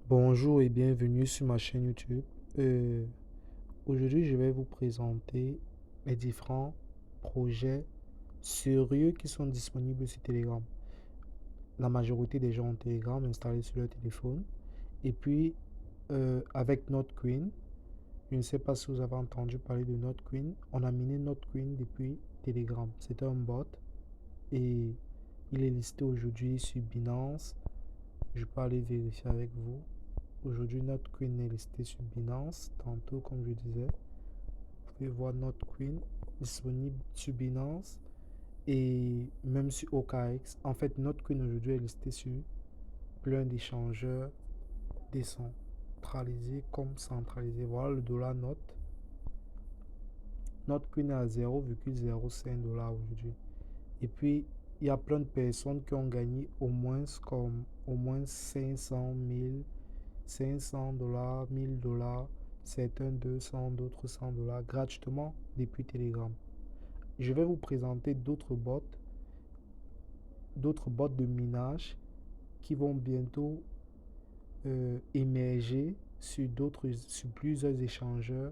Bonjour et bienvenue sur ma chaîne YouTube. Euh, Aujourd'hui, je vais vous présenter les différents projets sérieux qui sont disponibles sur Telegram. La majorité des gens ont Telegram installé sur leur téléphone. Et puis, avec NotQueen, je ne sais pas si vous avez entendu parler de NotQueen. On a miné NotQueen depuis Telegram. C'est un bot et il est listé aujourd'hui sur Binance. Je peux aller vérifier avec vous. Aujourd'hui, notre Queen est listée sur Binance. Tantôt, comme je disais, vous pouvez voir notre Queen disponible sur Binance et même sur OKX. En fait, notre Queen aujourd'hui est listée sur plein d'échangeurs décentralisés comme centralisés. Voilà le dollar note. Notre Queen est à 0,05 $ aujourd'hui. Et puis, il y a plein de personnes qui ont gagné au moins 500 $, 1000 $, certains 200, d'autres 100 $ gratuitement depuis Telegram. Je vais vous présenter d'autres bots de minage qui vont bientôt émerger sur plusieurs échangeurs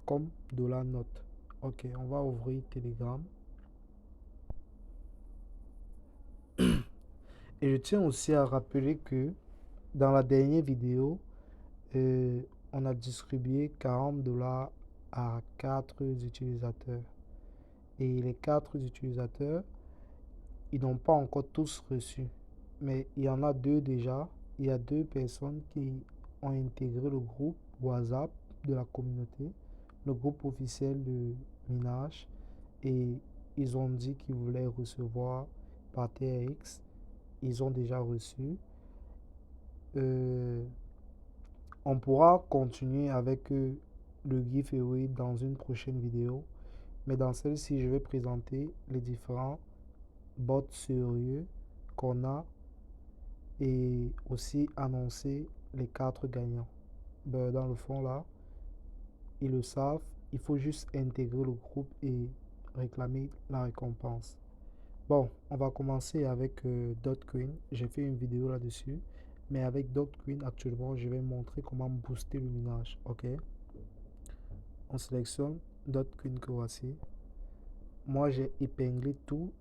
comme Note. Ok, on va ouvrir Telegram. Et je tiens aussi à rappeler que dans la dernière vidéo, euh, on a distribué 40 $ à 4 utilisateurs. Et les 4 utilisateurs, ils n'ont pas encore tous reçu. Mais il y en a deux déjà. Il y a deux personnes qui ont intégré le groupe WhatsApp de la communauté, le groupe officiel de minage. Et ils ont dit qu'ils voulaient recevoir par TRX. Ils ont déjà reçu. Euh, on pourra continuer avec le giveaway dans une prochaine vidéo. Mais dans celle-ci, je vais présenter les différents bots sérieux qu'on a et aussi annoncer les 4 gagnants. Ben, dans le fond, là, ils le savent. Il faut juste intégrer le groupe et réclamer la récompense. Bon, on va commencer avec Dotcoin. J'ai fait une vidéo là-dessus. Mais avec Dotcoin, actuellement, je vais montrer comment booster le minage. Ok? On sélectionne Dotcoin que voici. Moi, j'ai épinglé tout.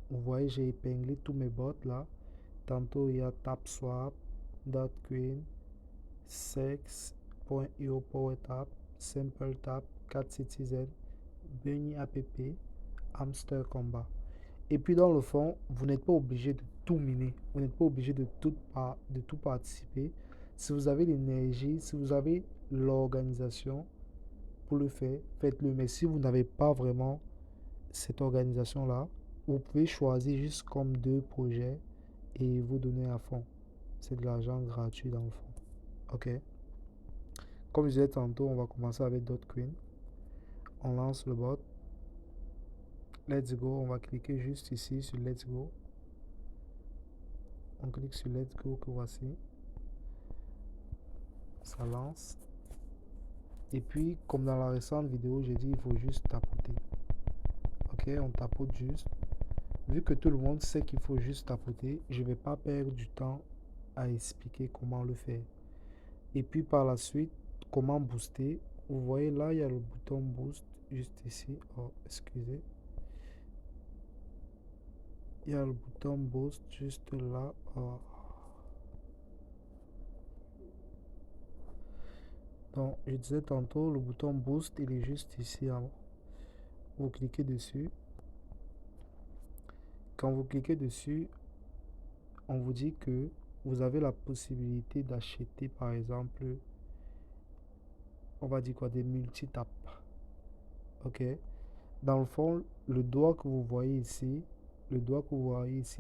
Vous voyez, j'ai épinglé tous mes bots là. Tantôt, il y a TapSwap, Dotcoin, Sex.io PowerTap, SimpleTap, 4Citizen, Bunny App, Hamster Combat. Et puis dans le fond, vous n'êtes pas obligé de tout miner. Vous n'êtes pas obligé de tout participer. Si vous avez l'énergie, si vous avez l'organisation pour le faire, faites-le. Mais si vous n'avez pas vraiment cette organisation-là, vous pouvez choisir juste comme 2 projets et vous donner à fond. C'est de l'argent gratuit dans le fond. Ok. Comme je disais tantôt, on va commencer avec Dotcoin. On lance le bot. Let's go. On va cliquer juste ici sur Let's go. On clique sur Let's go que voici. Ça lance. Et puis, comme dans la récente vidéo, j'ai dit il faut juste tapoter. Ok, on tapote juste. Vu que tout le monde sait qu'il faut juste tapoter, je ne vais pas perdre du temps à expliquer comment le faire. Et puis par la suite, comment booster. Vous voyez là, il y a le bouton boost juste ici. Oh, excusez. Il y a le bouton boost juste là. Oh. Donc, je disais tantôt, le bouton boost, il est juste ici. Hein. Vous cliquez dessus. Quand vous cliquez dessus, on vous dit que vous avez la possibilité d'acheter, par exemple, on va dire quoi, des multitapes. Ok. Dans le fond, le doigt que vous voyez ici,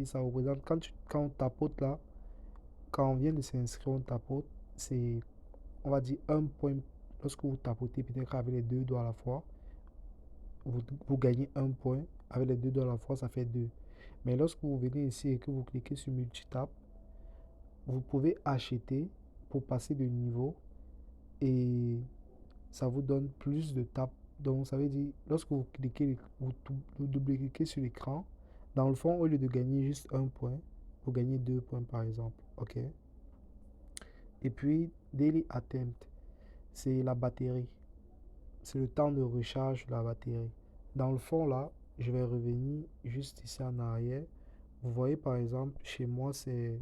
ça représente quand on tapote là, quand on vient de s'inscrire, on tapote, c'est, on va dire, un point. Lorsque vous tapotez, peut-être avec les deux doigts à la fois, vous gagnez un point. Avec les deux doigts à la fois, ça fait deux. Mais lorsque vous venez ici et que vous cliquez sur multitap, vous pouvez acheter pour passer de niveau et ça vous donne plus de tapes. Donc, ça veut dire, lorsque vous cliquez, vous double-cliquez sur l'écran, dans le fond, au lieu de gagner juste un point, vous gagnez 2 points par exemple. Ok. Et puis, daily attempt, c'est la batterie. C'est le temps de recharge de la batterie. Dans le fond, là, je vais revenir juste ici en arrière. Vous voyez, par exemple, chez moi, c'est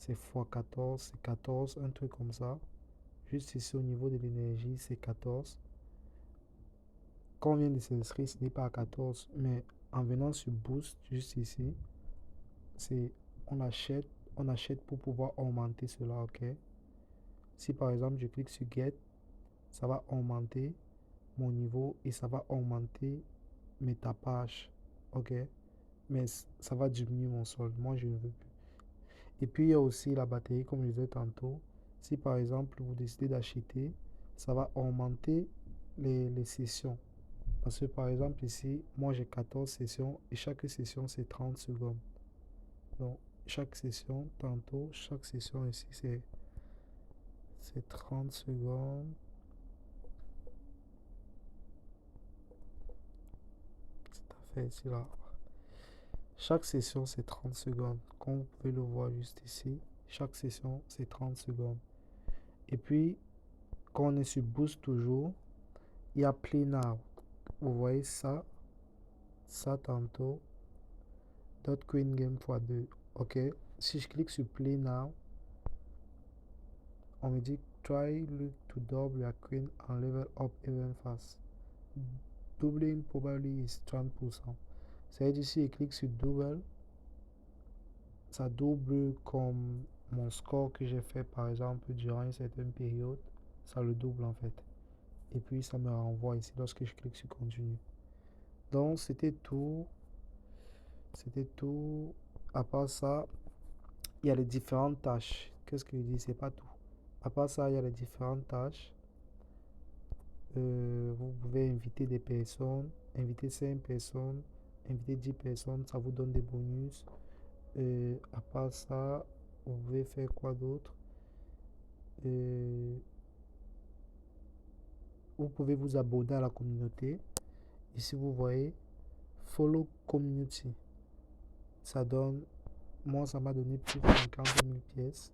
x14, c'est 14, un truc comme ça. Juste ici, au niveau de l'énergie, c'est 14. Quand on vient de s'inscrire, ce n'est pas à 14, mais en venant sur Boost, juste ici, c'est on achète pour pouvoir augmenter cela, ok? Si par exemple je clique sur Get, ça va augmenter mon niveau et ça va augmenter mes tapages, ok? Mais ça va diminuer mon solde. Moi, je ne veux plus. Et puis, il y a aussi la batterie, comme je disais tantôt. Si par exemple, vous décidez d'acheter, ça va augmenter les sessions. Parce que par exemple, ici, moi, j'ai 14 sessions et chaque session, c'est 30 secondes. Donc, chaque session, tantôt, chaque session ici, c'est 30 secondes. C'est à fait ici, là. Chaque session, c'est 30 secondes. Comme vous pouvez le voir juste ici, chaque session, c'est 30 secondes. Et puis, quand on est sur Boost toujours, il y a Play Now. Vous voyez ça, ça tantôt, Queen Game x2. Ok, si je clique sur Play Now, on me dit Try look to double your queen and level up even fast. Doubling probably is 30%. C'est-à-dire si je clique sur double, ça double comme mon score que j'ai fait par exemple durant une certaine période, ça le double en fait. Et puis ça me renvoie ici lorsque je clique sur continue. Donc c'était tout. C'était tout. À part ça, il y a les différentes tâches. Qu'est-ce que je dis? C'est pas tout. À part ça, il y a les différentes tâches. Vous pouvez inviter des personnes, inviter 5 personnes, inviter 10 personnes, ça vous donne des bonus. À part ça, vous pouvez faire quoi d'autre? Euh, vous pouvez vous abonner à la communauté. Ici, vous voyez, Follow Community. Ça donne, moi, ça m'a donné plus de 50 000 pièces.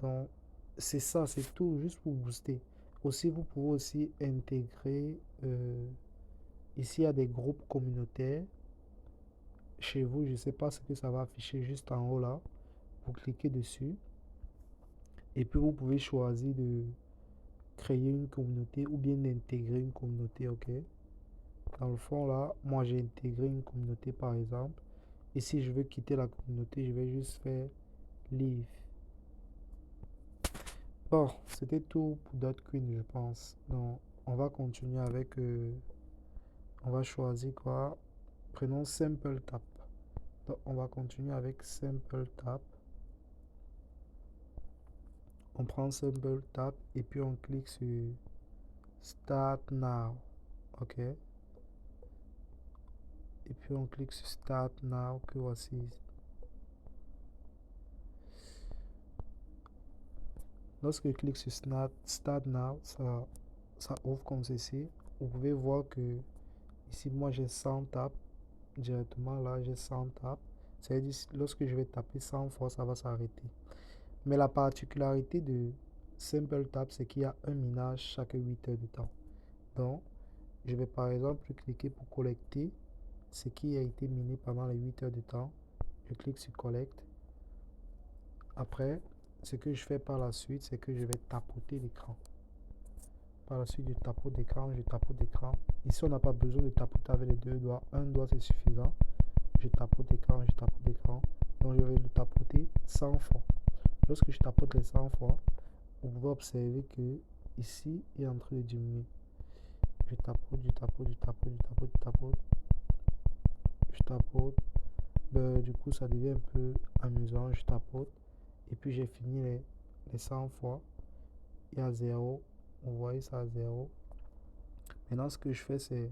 Donc, c'est ça, c'est tout, juste pour booster. Aussi, vous pouvez aussi intégrer, ici, il y a des groupes communautaires. Chez vous, je ne sais pas ce que ça va afficher juste en haut là. Vous cliquez dessus. Et puis, vous pouvez choisir de créer une communauté ou bien d'intégrer une communauté, ok? Dans le fond là, moi j'ai intégré une communauté par exemple. Et si je veux quitter la communauté, je vais juste faire Leave. Bon, c'était tout pour Queen, je pense. Donc, on va continuer avec. On va choisir quoi? Prenons Simple Tap. Donc, on va continuer avec Simple Tap. On prend Simple Tap et puis on clique sur Start Now. Ok. Et puis on clique sur Start Now que voici. Lorsque je clique sur Start Now, ça ouvre comme ceci. Vous pouvez voir que ici, moi j'ai 100 tapes. Directement là, j'ai 100 tapes. C'est-à-dire, lorsque je vais taper 100 fois, ça va s'arrêter. Mais la particularité de Simple Tap, c'est qu'il y a un minage chaque 8 heures de temps. Donc, je vais par exemple cliquer pour collecter ce qui a été miné pendant les 8 heures de temps. Je clique sur Collect. Après, ce que je fais par la suite, c'est que je vais tapoter l'écran. Par la suite, je tapote d'écran, je tapote d'écran. Ici, on n'a pas besoin de tapoter avec les deux doigts. Un doigt, c'est suffisant. Je tapote d'écran, je tapote d'écran. Donc, je vais le tapoter 100 fois. Lorsque je tapote les 100 fois, vous pouvez observer que ici, il est en train de diminuer. Je tapote, je tapote, je tapote, je tapote, je tapote. Je tapote. Ben, du coup, ça devient un peu amusant. Je tapote. Et puis, j'ai fini les 100 fois. Il y a 0. Vous voyez ça à 0. Maintenant, ce que je fais, c'est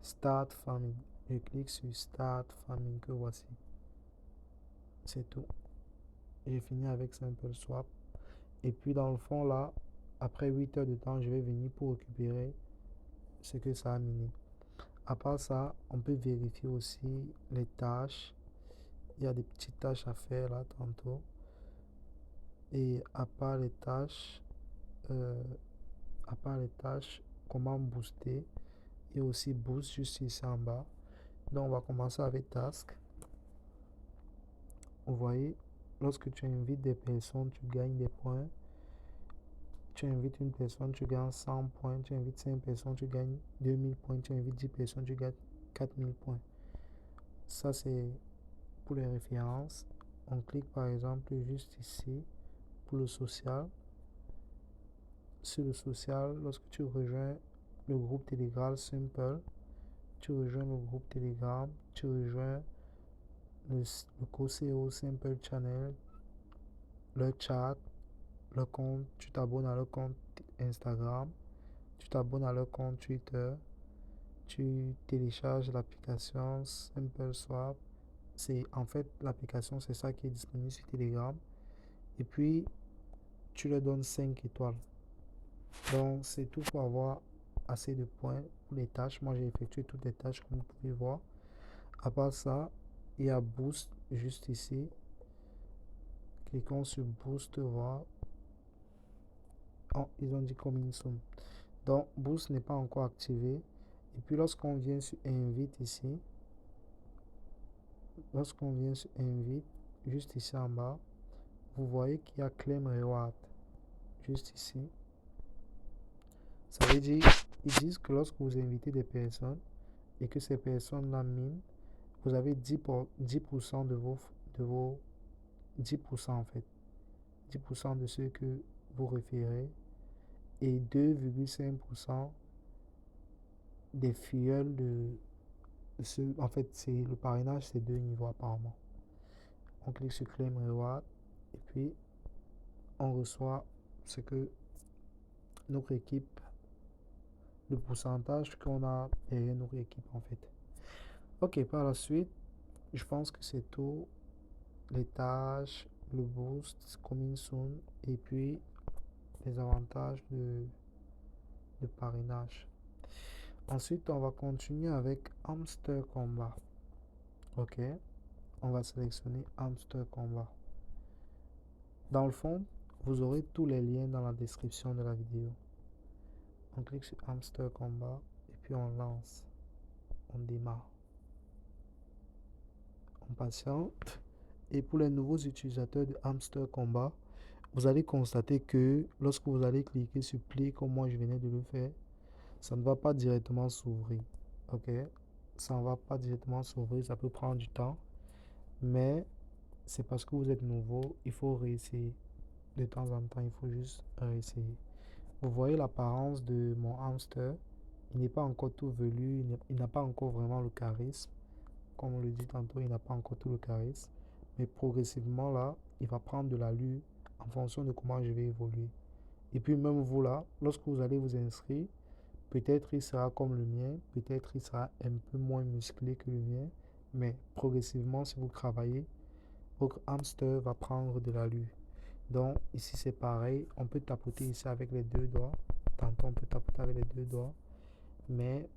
Start Farming. Je clique sur Start Farming que voici. C'est tout. J'ai fini avec Simple Swap. Et puis, dans le fond, là, après 8 heures de temps, je vais venir pour récupérer ce que ça a miné. À part ça, on peut vérifier aussi les tâches. Il y a des petites tâches à faire là tantôt. Et à part les tâches, euh, comment booster et aussi boost juste ici en bas. Donc on va commencer avec task. Vous voyez, lorsque tu invites des personnes, tu gagnes des points. Tu invites une personne, tu gagnes 100 points. Tu invites 5 personnes, tu gagnes 2000 points. Tu invites 10 personnes, tu gagnes 4000 points. Ça, c'est pour les références. On clique par exemple juste ici pour le social. Sur le social, lorsque tu rejoins le groupe Telegram Simple, tu rejoins le groupe Telegram, tu rejoins le COCO Simple Channel, le chat, le compte, tu t'abonnes à leur compte Instagram, tu t'abonnes à leur compte Twitter, tu télécharges l'application Simple Swap. C'est en fait l'application, c'est ça qui est disponible sur Telegram. Et puis tu leur donnes 5 étoiles. Donc c'est tout pour avoir assez de points pour les tâches. Moi j'ai effectué toutes les tâches comme vous pouvez voir. À part ça, il y a Boost juste ici. Cliquons sur Boost, voir. Oh, ils ont dit coming soon. Donc Boost n'est pas encore activé. Et puis lorsqu'on vient sur Invite ici, juste ici en bas, vous voyez qu'il y a Claim Reward. Juste ici. Ça veut dire, ils disent que lorsque vous invitez des personnes et que ces personnes-là minent, vous avez 10% de vos 10% en fait. 10% de ceux que vous référez et 2,5% des filleuls de ceux. En fait, c'est le parrainage, c'est 2 niveaux apparemment. On clique sur Claim Reward et puis on reçoit ce que notre équipe, le pourcentage qu'on a derrière notre équipe en fait. Ok, par la suite, je pense que c'est tout. Les tâches, le boost, coming soon et puis les avantages de parrainage. Ensuite, on va continuer avec Hamster Combat. Ok, on va sélectionner Hamster Combat. Dans le fond, vous aurez tous les liens dans la description de la vidéo. On clique sur Hamster Combat et puis on lance. On démarre. On patiente. Et pour les nouveaux utilisateurs de Hamster Combat, vous allez constater que lorsque vous allez cliquer sur Play comme moi je venais de le faire, ça ne va pas directement s'ouvrir. Ok, ça ne va pas directement s'ouvrir, ça peut prendre du temps, mais c'est parce que vous êtes nouveau, il faut réessayer. De temps en temps, il faut juste réessayer. Vous voyez l'apparence de mon hamster, il n'est pas encore tout velu, il n'a pas encore vraiment le charisme. Comme on le dit tantôt, il n'a pas encore tout le charisme. Mais progressivement, là, il va prendre de l'allure en fonction de comment je vais évoluer. Et puis même vous, là, lorsque vous allez vous inscrire, peut-être il sera comme le mien, peut-être il sera un peu moins musclé que le mien. Mais progressivement, si vous travaillez, votre hamster va prendre de l'allure. Donc ici c'est pareil, on peut tapoter ici avec les deux doigts. Tantôt on peut tapoter avec les deux doigts. Mais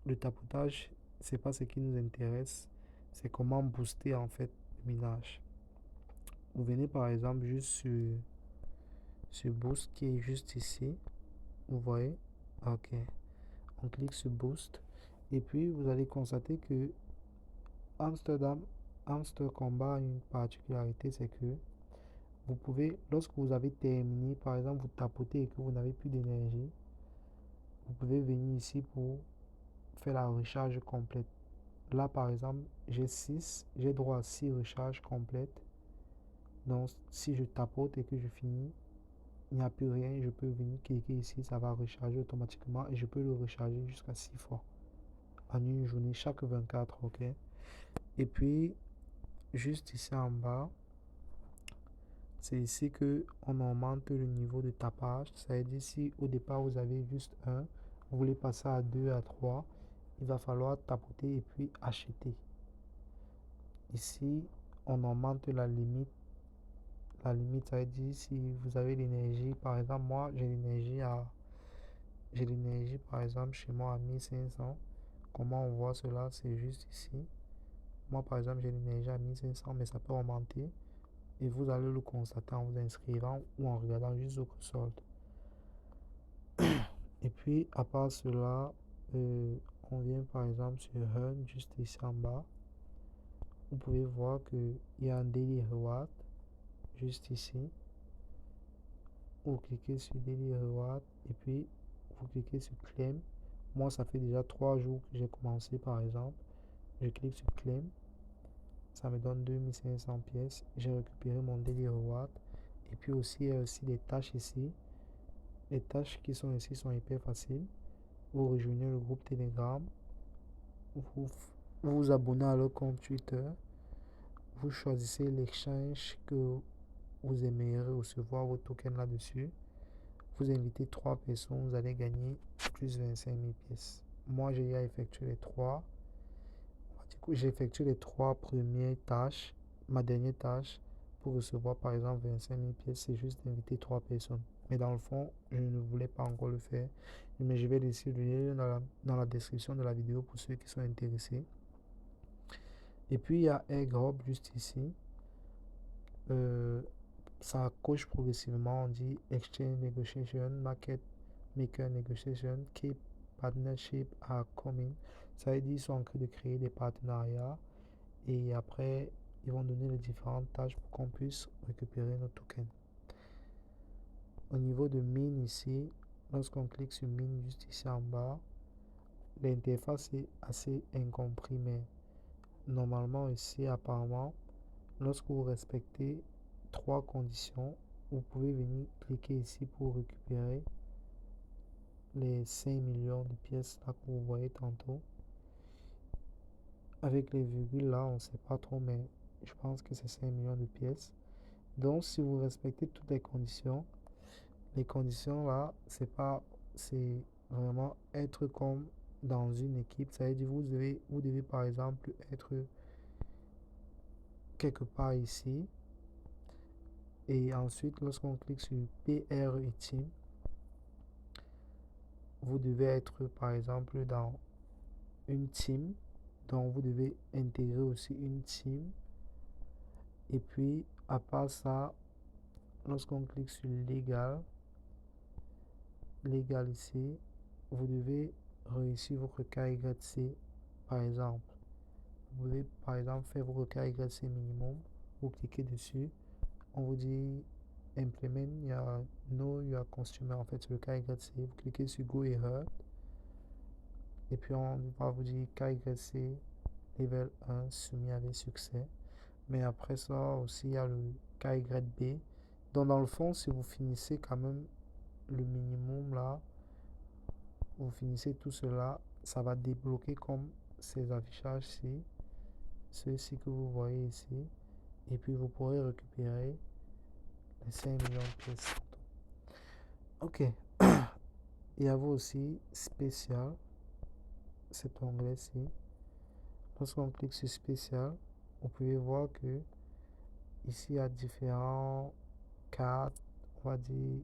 le tapotage, c'est pas ce qui nous intéresse. C'est comment booster en fait le minage. Vous venez par exemple juste sur Boost qui est juste ici. Vous voyez? Ok. On clique sur Boost. Et puis vous allez constater que Hamster Combat a une particularité, c'est que vous pouvez, lorsque vous avez terminé, par exemple, vous tapotez et que vous n'avez plus d'énergie, vous pouvez venir ici pour faire la recharge complète. Là, par exemple, j'ai droit à 6 recharges complètes. Donc, si je tapote et que je finis, il n'y a plus rien, je peux venir cliquer ici, ça va recharger automatiquement et je peux le recharger jusqu'à 6 fois en une journée, chaque 24, ok? Et puis, juste ici en bas, c'est ici que on augmente le niveau de tapage. Ça veut dire si au départ vous avez juste un, vous voulez passer à 2, à 3, il va falloir tapoter et puis acheter. Ici, on augmente la limite. La limite, ça veut dire si vous avez l'énergie, par exemple, moi j'ai l'énergie par exemple chez moi à 1500. Comment on voit cela? C'est juste ici. Moi par exemple, j'ai l'énergie à 1500, mais ça peut augmenter. et vous allez le constater en vous inscrivant ou en regardant juste votre solde. Et puis, à part cela, on vient par exemple sur Earn, juste ici en bas. Vous pouvez voir qu'il y a un Daily Reward, juste ici. Vous cliquez sur Daily Reward et puis vous cliquez sur Claim. Moi, ça fait déjà 3 jours que j'ai commencé par exemple. Je clique sur Claim. Ça me donne 2500 pièces. J'ai récupéré mon Daily Reward. Et puis aussi, il y a aussi des tâches ici. Les tâches qui sont ici sont hyper faciles. Vous rejoignez le groupe Telegram. Vous vous abonnez à leur compte Twitter. Vous choisissez l'exchange que vous aimeriez recevoir vos tokens là-dessus. Vous invitez 3 personnes, vous allez gagner plus 25 000 pièces. Moi, j'ai effectué les 3. Du coup, j'ai effectué les 3 premières tâches. Ma dernière tâche pour recevoir par exemple 25 000 pièces, c'est juste d'inviter 3 personnes. Mais dans le fond, je ne voulais pas encore le faire. Mais je vais laisser le lien dans la description de la vidéo pour ceux qui sont intéressés. Et puis, il y a AirDrop juste ici. Ça coche progressivement. On dit Exchange Negotiation, Market Maker Negotiation, Keep Partnership are coming. Ça veut dire qu'ils sont en train de créer des partenariats et après ils vont donner les différentes tâches pour qu'on puisse récupérer nos tokens. Au niveau de mine ici, lorsqu'on clique sur mine juste ici en bas, l'interface est assez incompris, mais normalement ici apparemment, lorsque vous respectez 3 conditions, vous pouvez venir cliquer ici pour récupérer les 5 millions de pièces là que vous voyez tantôt. Avec les virgules là, on ne sait pas trop, mais je pense que c'est 5 millions de pièces. Donc, si vous respectez toutes les conditions là, c'est vraiment être comme dans une équipe. Ça veut dire vous devez par exemple être quelque part ici. Et ensuite, lorsqu'on clique sur PR et Team, vous devez être par exemple dans une team. Donc, vous devez intégrer aussi une team. Et puis, à part ça, lorsqu'on clique sur légal ici, vous devez réussir votre KYC, par exemple. Vous voulez, par exemple, faire votre KYC minimum. Vous cliquez dessus. On vous dit Implement, il y a Know Your Consumer, en fait, sur le KYC. Vous cliquez sur Go Ahead. Et puis, on va vous dire KYC Level 1 soumis avec succès. Mais après ça aussi, il y a le KYB. Donc, dans le fond, si vous finissez quand même le minimum là, vous finissez tout cela, ça va débloquer comme ces affichages-ci, ceux-ci que vous voyez ici. Et puis, vous pourrez récupérer les 5 millions de pièces. Ok. Il y a vous aussi spécial, cet onglet-ci. Lorsqu'on clique sur spécial, vous pouvez voir que ici, il y a différents cartes. On va dire,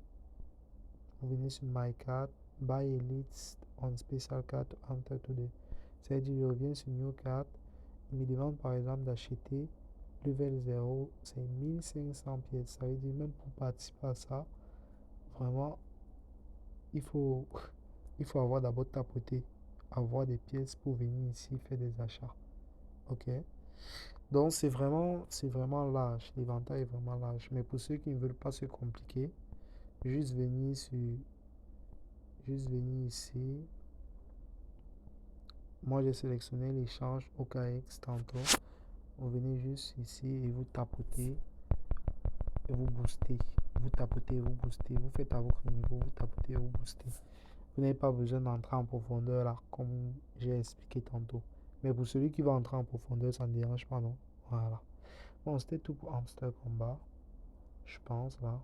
vous venez sur My Card, Buy Elite on Special Card to Enter Today. C'est-à-dire, je reviens sur New Card. Il me demande par exemple d'acheter level 0, c'est 1500 pièces. Ça veut dire, même pour participer à ça, vraiment, il faut, il faut avoir d'abord tapoté, avoir des pièces pour venir ici faire des achats. Ok? Donc, c'est vraiment large. L'éventail est vraiment large. Mais pour ceux qui ne veulent pas se compliquer, juste venir ici. Moi, j'ai sélectionné l'échange OKX tantôt. Vous venez juste ici et vous tapotez et vous boostez. Vous tapotez et vous boostez. Vous faites à votre niveau, vous tapotez et vous boostez. Vous n'avez pas besoin d'entrer en profondeur là, comme j'ai expliqué tantôt. Mais pour celui qui va entrer en profondeur, ça ne dérange pas, non? Voilà. Bon, c'était tout pour Hamster Combat. Je pense là.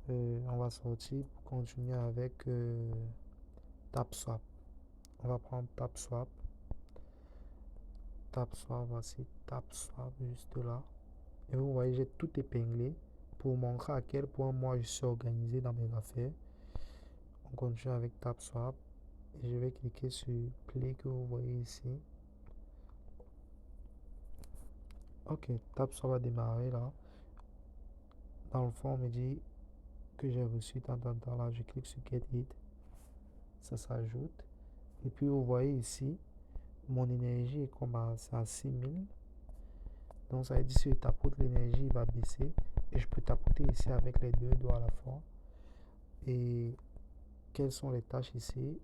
On va sortir pour continuer avec TapSwap. On va prendre TapSwap. TapSwap, voici TapSwap juste là. Et vous voyez, j'ai tout épinglé pour montrer à quel point moi je suis organisé dans mes affaires. On continue avec TapSwap. Et je vais cliquer sur Play que vous voyez ici. Ok, TapSwap va démarrer là. dans le fond, on me dit que j'ai reçu tant, là. Je clique sur Get It. Ça s'ajoute. Et puis, vous voyez ici, mon énergie est comme à 6000. Donc, ça veut dire que si je tapote, l'énergie va baisser. Et je peux tapoter ici avec les deux doigts à la fois. Et quelles sont les tâches ici?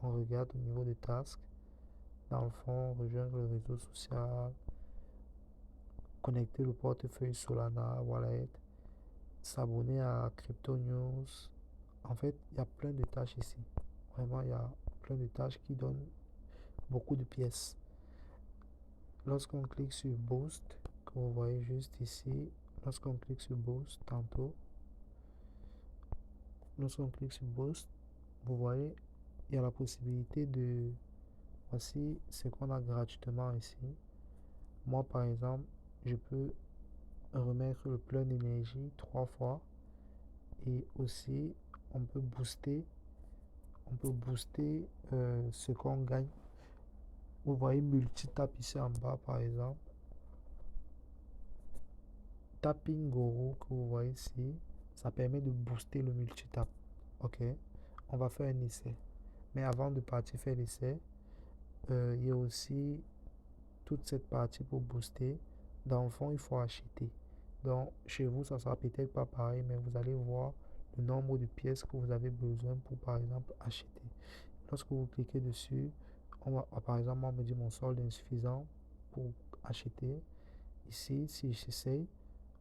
On regarde au niveau des tasks. Dans le fond, rejoindre le réseau social, connecter le portefeuille Solana, Wallet, s'abonner à Crypto News. En fait, il y a plein de tâches ici. Vraiment, il y a plein de tâches qui donnent beaucoup de pièces. Lorsqu'on clique sur Boost, que vous voyez juste ici, lorsqu'on clique sur Boost tantôt, lorsqu'on clique sur Boost, vous voyez, il y a la possibilité de... Voici ce qu'on a gratuitement ici. Moi, par exemple, je peux remettre le plein d'énergie 3 fois. Et aussi, on peut booster, ce qu'on gagne. Vous voyez multitap ici en bas, par exemple. Tapping Guru que vous voyez ici, ça permet de booster le multitap. Ok, on va faire un essai. Mais avant de partir faire l'essai, il y a aussi toute cette partie pour booster. Dans le fond, il faut acheter. Donc, chez vous, ça sera peut-être pas pareil, mais vous allez voir le nombre de pièces que vous avez besoin pour, par exemple, acheter. Lorsque vous cliquez dessus, par exemple, on me dit mon solde est insuffisant pour acheter. Ici, si j'essaye,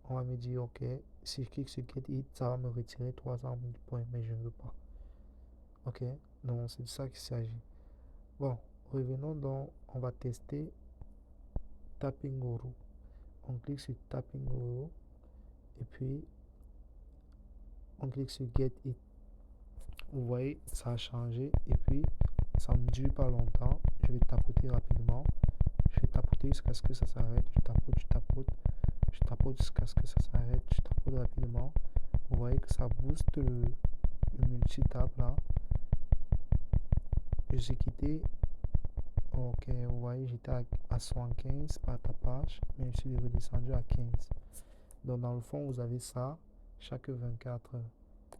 on va me dire, ok, si je clique sur Get It, ça va me retirer 300 000 points, mais je ne veux pas. Ok, donc c'est de ça qu'il s'agit. Bon, revenons donc, on va tester Tapping Guru. On clique sur Tapping Guru et puis on clique sur Get It. Vous voyez, ça a changé et puis ça ne dure pas longtemps. Je vais tapoter rapidement. Je vais tapoter jusqu'à ce que ça s'arrête. Je tapote, je tapote, je tapote jusqu'à ce que ça s'arrête. Je tapote rapidement. Vous voyez que ça booste le multitap là. Je suis quitté. Ok, vous voyez, j'étais à 75 par tapage, mais je suis redescendu à 15. Donc, dans le fond, vous avez ça chaque 24 heures.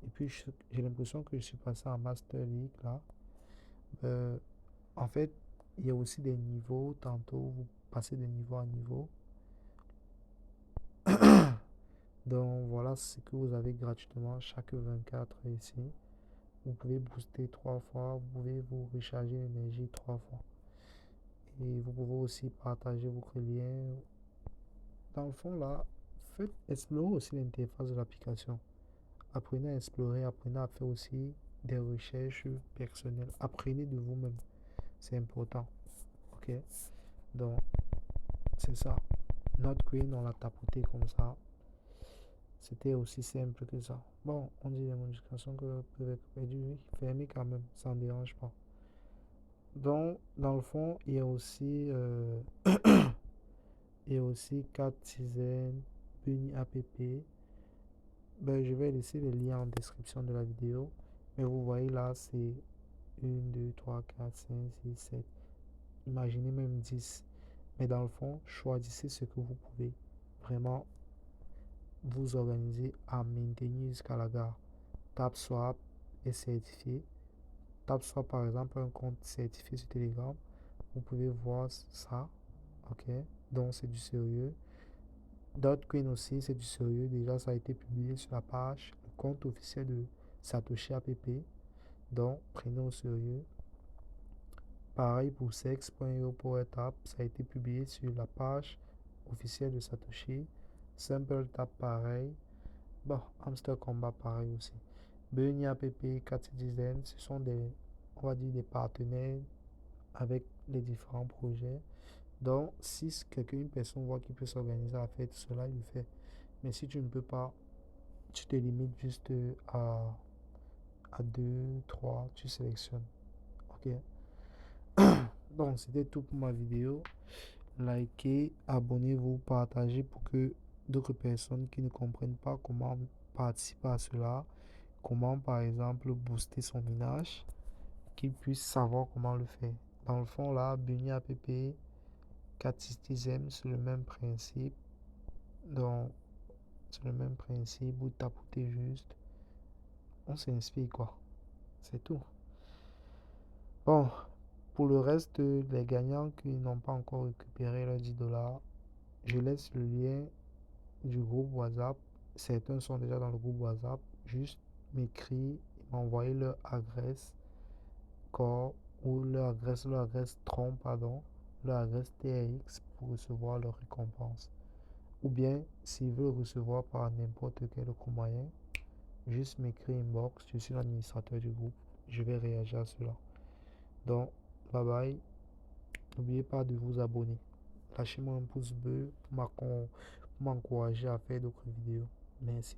Et puis, j'ai l'impression que je suis passé en Master League là. En fait, il y a aussi des niveaux. Tantôt, vous passez de niveau en niveau. Donc, voilà ce que vous avez gratuitement chaque 24 heures ici. Vous pouvez booster 3 fois. Vous pouvez vous recharger l'énergie 3 fois. Et vous pouvez aussi partager votre lien. Dans le fond, là, faites explorer aussi l'interface de l'application. Apprenez à explorer, apprenez à faire aussi des recherches personnelles. Apprenez de vous-même. C'est important. Ok? Donc, c'est ça. Notre Queen, on l'a tapoté comme ça. C'était aussi simple que ça. Bon, on dit les modifications que peuvent être perdues, oui. Fermez quand même, ça ne dérange pas. Donc, dans le fond, il y a aussi, il y a aussi 4 Tizen, Bunny app. Ben, je vais laisser les liens en description de la vidéo. Mais vous voyez là, c'est 1, 2, 3, 4, 5, 6, 7. Imaginez même 10. Mais dans le fond, choisissez ce que vous pouvez vraiment vous organiser à maintenir jusqu'à la gare. TapSwap est certifié. TapSwap, par exemple, un compte certifié sur Telegram. Vous pouvez voir ça. Ok. Donc, c'est du sérieux. Dogecoin aussi, c'est du sérieux. Déjà, ça a été publié sur la page, le compte officiel de Satoshi app. Donc, prenez au sérieux. Pareil pour sex.io pour Tap, ça a été publié sur la page officielle de Satoshi. Simple Tap, pareil. Bon, Hamster Combat, pareil aussi. Bunny app, Citizen, ce sont des, on va dire, des partenaires avec les différents projets. Donc, si une personne voit qu'il peut s'organiser à faire tout cela, il le fait. Mais si tu ne peux pas, tu te limites juste à 2, 3, tu sélectionnes. Ok. Donc, c'était tout pour ma vidéo. Likez, abonnez-vous, partagez pour que d'autres personnes qui ne comprennent pas comment participer à cela, comment par exemple booster son minage, qu'ils puissent savoir comment le faire. Dans le fond, là, Bunny app, 4 systèmes, c'est le même principe. Donc, C'est le même principe, vous tapotez juste. On s'inspire quoi. C'est tout. Bon, pour le reste, les gagnants qui n'ont pas encore récupéré leurs 10 $, je laisse le lien du groupe WhatsApp. Certains sont déjà dans le groupe WhatsApp. Juste m'écrire, m'envoyer leur adresse corps ou leur adresse tronc, pardon, leur adresse TRX pour recevoir leur récompense. Ou bien, s'ils veulent recevoir par n'importe quel autre moyen, juste m'écrire inbox. Je suis l'administrateur du groupe. Je vais réagir à cela. Donc, bye bye. N'oubliez pas de vous abonner. Lâchez-moi un pouce bleu pour m'encourager à faire d'autres vidéos. Merci.